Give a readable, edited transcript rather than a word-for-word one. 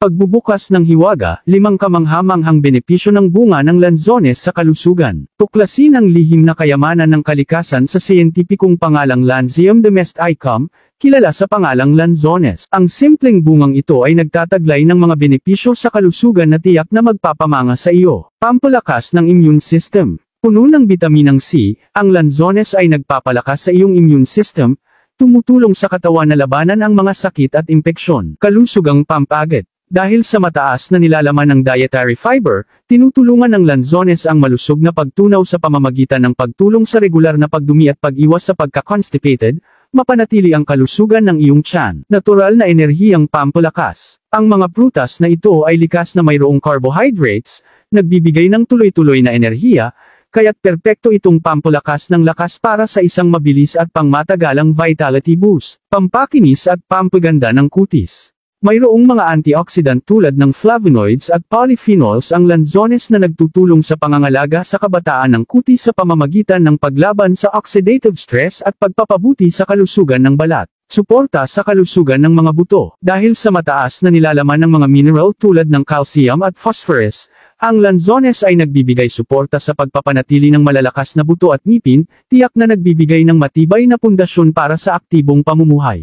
Pagbubukas ng hiwaga, 5 kamanghamanghang benepisyo ng bunga ng lanzones sa kalusugan. Tuklasin ang lihim na kayamanan ng kalikasan sa siyentipikong pangalang Lanzium domesticum, kilala sa pangalang lanzones. Ang simpleng bungang ito ay nagtataglay ng mga benepisyo sa kalusugan na tiyak na magpapamanga sa iyo. Pampalakas ng immune system. Puno ng bitaminang C, ang lanzones ay nagpapalakas sa iyong immune system, tumutulong sa katawan na labanan ang mga sakit at impeksyon. Kalusugang pampagat. Dahil sa mataas na nilalaman ng dietary fiber, tinutulungan ng lanzones ang malusog na pagtunaw sa pamamagitan ng pagtulong sa regular na pagdumi at pag-iwas sa pagka-constipated, mapanatili ang kalusugan ng iyong tiyan. Natural na enerhiyang pampalakas. Ang mga prutas na ito ay likas na mayroong carbohydrates, nagbibigay ng tuloy-tuloy na enerhiya, kaya't perpekto itong pampalakas ng lakas para sa isang mabilis at pangmatagalang vitality boost. Pampakinis at pampaganda ng kutis. Mayroong mga antioxidant tulad ng flavonoids at polyphenols ang lanzones na nagtutulong sa pangangalaga sa kabataan ng kutis sa pamamagitan ng paglaban sa oxidative stress at pagpapabuti sa kalusugan ng balat. Suporta sa kalusugan ng mga buto. Dahil sa mataas na nilalaman ng mga mineral tulad ng calcium at phosphorus, ang lanzones ay nagbibigay suporta sa pagpapanatili ng malalakas na buto at ngipin, tiyak na nagbibigay ng matibay na pundasyon para sa aktibong pamumuhay.